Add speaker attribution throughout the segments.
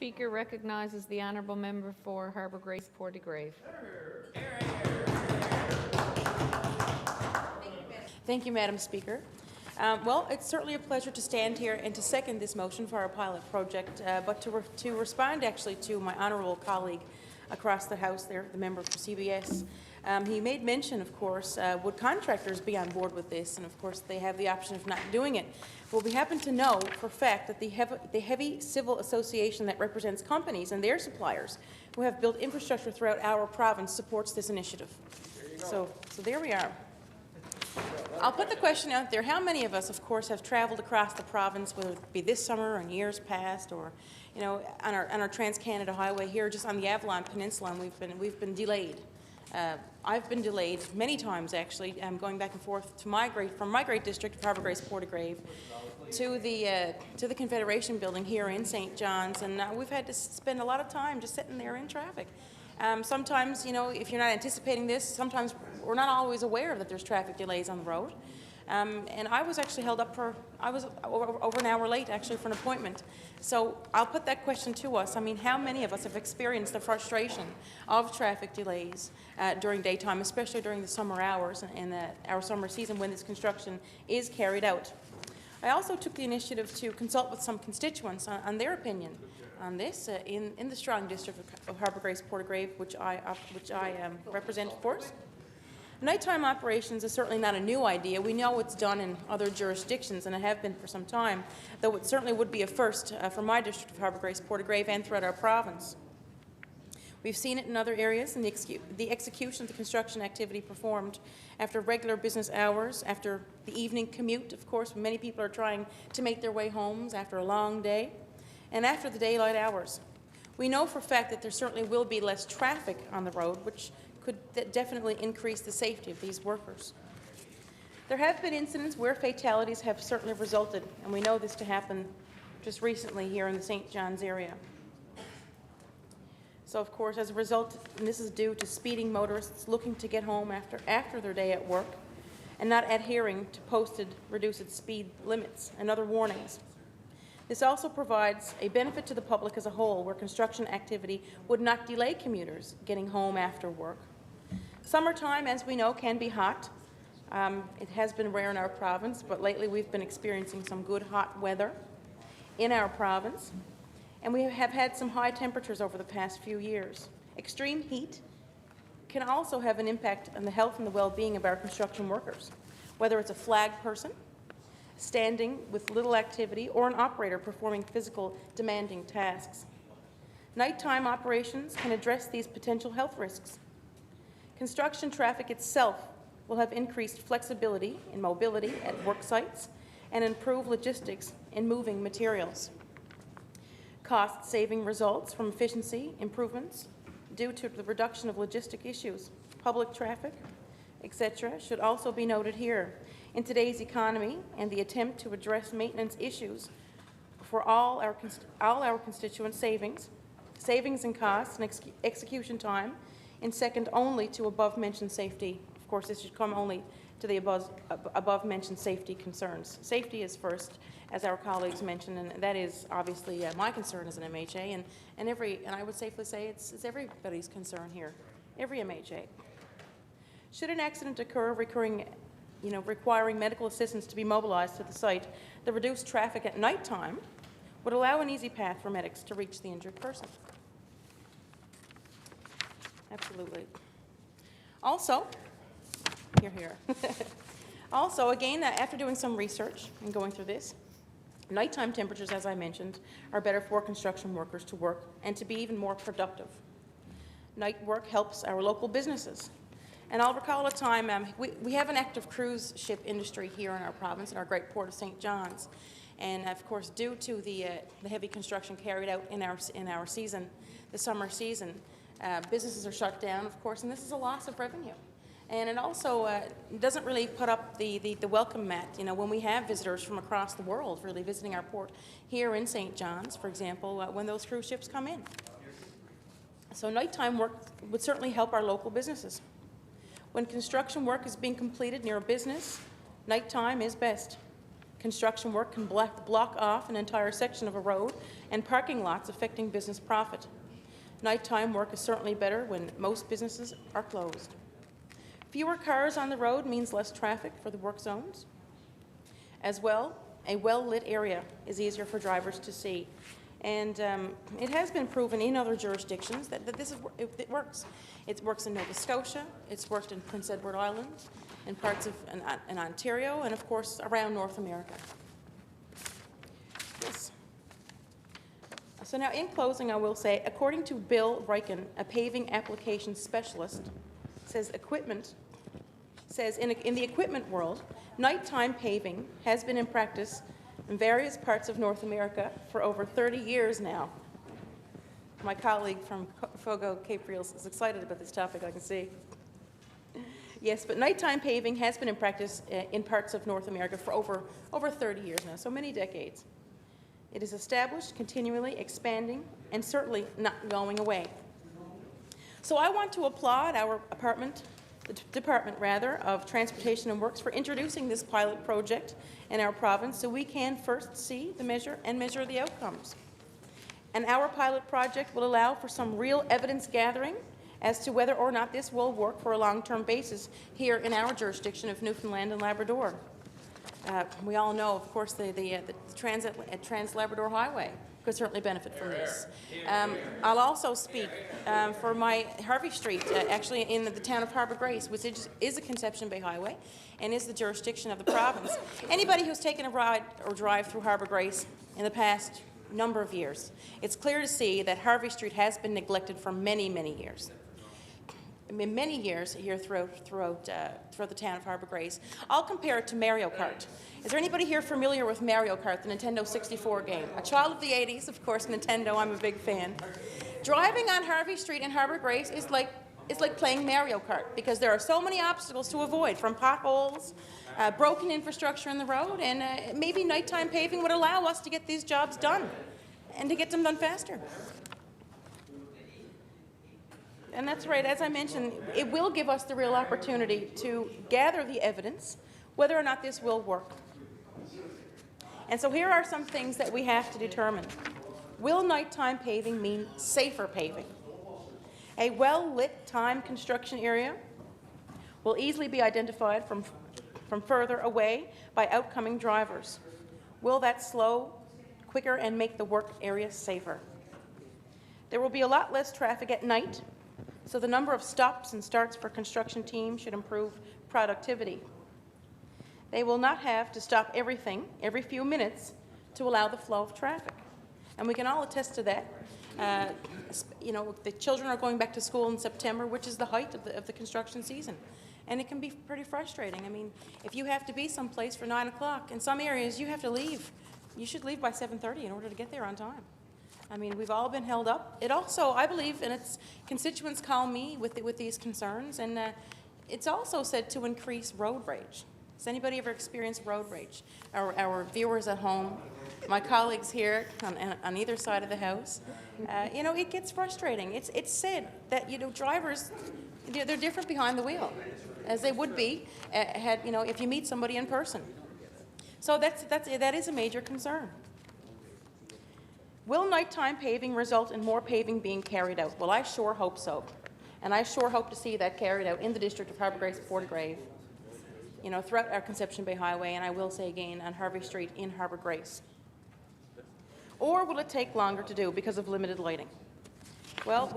Speaker 1: Speaker recognizes the honourable member for Harbour Grace, Port de Grave.
Speaker 2: Thank you, Madam Speaker. Well, it's certainly a pleasure to stand here and to second this motion for our pilot project, but to respond actually to my honourable colleague across the House there, the member for CBS. He made mention, of course, would contractors be on board with this? And of course, they have the option of not doing it. Well, we happen to know for a fact that the Heavy Civil Association that represents companies and their suppliers who have built infrastructure throughout our province supports this initiative. So there we are. I'll put the question out there. How many of us, of course, have traveled across the province, whether it be this summer or in years past, or, you know, on our Trans-Canada Highway here, just on the Avalon Peninsula, and we've been delayed. I've been delayed many times, actually, going back and forth to from my great district of Harbour Grace, Port de Grave, to the Confederation Building here in St. John's, and we've had to spend a lot of time just sitting there in traffic. Sometimes, you know, if you're not anticipating this, sometimes we're not always aware that there's traffic delays on the road. And I was actually held up I was over an hour late actually for an appointment. So I'll put that question to us. I mean, how many of us have experienced the frustration of traffic delays during daytime, especially during the summer hours and our summer season when this construction is carried out? I also took the initiative to consult with some constituents on their opinion on this in the strong district of Harbour Grace, Port de Grave, which I represent, of course. Nighttime operations is certainly not a new idea. We know it's done in other jurisdictions, and it have been for some time, though it certainly would be a first for my district of Harbour Grace, Port de Grave, and throughout our province. We've seen it in other areas, and the execution of the construction activity performed after regular business hours, after the evening commute, of course, when many people are trying to make their way homes after a long day, and after the daylight hours. We know for a fact that there certainly will be less traffic on the road, which could definitely increase the safety of these workers. There have been incidents where fatalities have certainly resulted, and we know this to happen just recently here in the St. John's area. So, of course, as a result, and this is due to speeding motorists looking to get home after their day at work and not adhering to posted reduced speed limits and other warnings. This also provides a benefit to the public as a whole, where construction activity would not delay commuters getting home after work. Summertime, as we know, can be hot. It has been rare in our province, but lately we've been experiencing some good hot weather in our province. And we have had some high temperatures over the past few years. Extreme heat can also have an impact on the health and the well-being of our construction workers, whether it's a flag person standing with little activity or an operator performing physical demanding tasks. Nighttime operations can address these potential health risks. Construction traffic itself will have increased flexibility in mobility at work sites and improve logistics in moving materials. Cost-saving results from efficiency improvements due to the reduction of logistic issues, public traffic, etc., should also be noted here. In today's economy and the attempt to address maintenance issues for all our constituent savings in costs and execution time, and second only to above-mentioned safety. Of course, this should come only to the above-mentioned safety concerns. Safety is first, as our colleagues mentioned, and that is obviously my concern as an MHA, and I would safely say it's everybody's concern here, every MHA. Should an accident occur requiring medical assistance to be mobilized to the site, the reduced traffic at nighttime would allow an easy path for medics to reach the injured person. Absolutely. Also, here. Also, again, after doing some research and going through this, nighttime temperatures, as I mentioned, are better for construction workers to work and to be even more productive. Night work helps our local businesses. And I'll recall a time, we have an active cruise ship industry here in our province, in our great port of St. John's. And of course, due to the heavy construction carried out in our season, the summer season, businesses are shut down, of course, and this is a loss of revenue. And it also doesn't really put up the welcome mat, you know, when we have visitors from across the world really visiting our port here in St. John's, for example, when those cruise ships come in. So nighttime work would certainly help our local businesses. When construction work is being completed near a business, nighttime is best. Construction work can block off an entire section of a road and parking lots, affecting business profit. Nighttime work is certainly better when most businesses are closed. Fewer cars on the road means less traffic for the work zones. As well, a well-lit area is easier for drivers to see. And it has been proven in other jurisdictions that it works. It works in Nova Scotia, it's worked in Prince Edward Island, in parts of in Ontario, and of course around North America. Yes. So now in closing I will say, according to Bill Reichen, a paving application specialist, says in the equipment world, nighttime paving has been in practice in various parts of North America for over 30 years now. My colleague from Fogo Cape Reels is excited about this topic, I can see. Yes, but nighttime paving has been in practice in parts of North America for over 30 years now, so many decades. It is established, continually expanding, and certainly not going away. So I want to applaud our Department of Transportation and Works for introducing this pilot project in our province so we can first see the measure the outcomes. And our pilot project will allow for some real evidence gathering as to whether or not this will work for a long-term basis here in our jurisdiction of Newfoundland and Labrador. We all know, of course, the Trans-Labrador Highway could certainly benefit from this. I'll also speak for my Harvey Street, actually in the town of Harbour Grace, which is a Conception Bay highway and is the jurisdiction of the province. Anybody who's taken a ride or drive through Harbour Grace in the past number of years, it's clear to see that Harvey Street has been neglected for many, many years. Many years here throughout the town of Harbour Grace. I'll compare it to Mario Kart. Is there anybody here familiar with Mario Kart, the Nintendo 64 game? A child of the 80s, of course, Nintendo, I'm a big fan. Driving on Harvey Street in Harbour Grace is like playing Mario Kart because there are so many obstacles to avoid, from potholes, broken infrastructure in the road, and maybe nighttime paving would allow us to get these jobs done and to get them done faster. And that's right, as I mentioned, it will give us the real opportunity to gather the evidence whether or not this will work. And so here are some things that we have to determine. Will nighttime paving mean safer paving? A well-lit time construction area will easily be identified from further away by outcoming drivers. Will that slow quicker and make the work area safer? There will be a lot less traffic at night, so the number of stops and starts for construction teams should improve productivity. They will not have to stop everything every few minutes to allow the flow of traffic. And we can all attest to that. The children are going back to school in September, which is the height of the construction season. And it can be pretty frustrating. I mean, if you have to be someplace for 9 o'clock, in some areas you have to leave. You should leave by 7:30 in order to get there on time. I mean, we've all been held up. It also, I believe, and its constituents call me with these concerns, and it's also said to increase road rage. Has anybody ever experienced road rage? Our viewers at home, my colleagues here on either side of the house, it gets frustrating. It's said that drivers, they're different behind the wheel, as they would be if you meet somebody in person. So that is a major concern. Will nighttime paving result in more paving being carried out? Well, I sure hope so. And I sure hope to see that carried out in the district of Harbour Grace, Portagrave, throughout our Conception Bay Highway, and I will say again, on Harvey Street in Harbour Grace. Or will it take longer to do because of limited lighting? Well,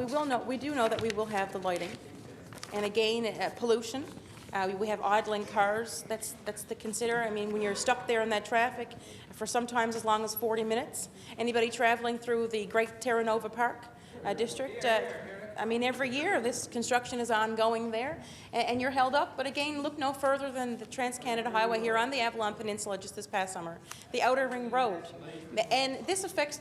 Speaker 2: we do know that we will have the lighting. And again, pollution. We have idling cars. That's to consider. I mean, when you're stuck there in that traffic for sometimes as long as 40 minutes. Anybody traveling through the Great Terra Nova Park district? I mean, every year this construction is ongoing there, and you're held up. But again, look no further than the Trans-Canada Highway here on the Avalon Peninsula just this past summer, the Outer Ring Road. And this affects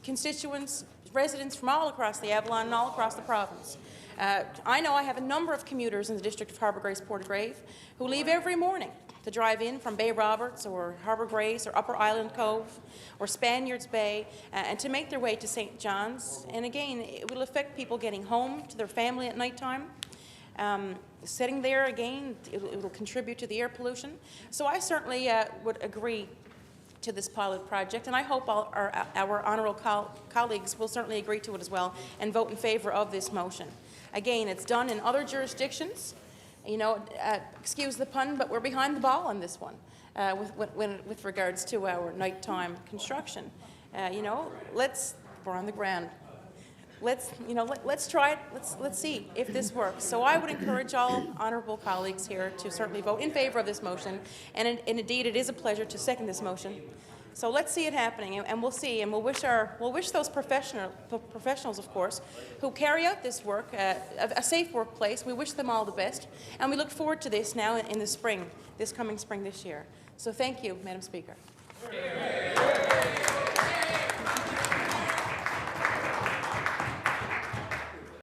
Speaker 2: constituents, residents from all across the Avalon and all across the province. I know I have a number of commuters in the district of Harbour Grace, Portagrave, who leave every morning to drive in from Bay Roberts or Harbour Grace or Upper Island Cove or Spaniards Bay and to make their way to St. John's. And again, it will affect people getting home to their family at nighttime. Sitting there again, it will contribute to the air pollution. So I certainly would agree to this pilot project, and I hope our honourable colleagues will certainly agree to it as well and vote in favour of this motion. Again, it's done in other jurisdictions. You know, excuse the pun, but we're behind the ball on this one with regards to our nighttime construction. You know, we're on the ground. Let's try it. Let's see if this works. So I would encourage all honourable colleagues here to certainly vote in favour of this motion. And indeed, it is a pleasure to second this motion. So let's see it happening, and we'll see, and we'll wish those professionals, of course, who carry out this work a safe workplace. We wish them all the best, and we look forward to this now in the spring, this coming spring this year. So thank you, Madam Speaker.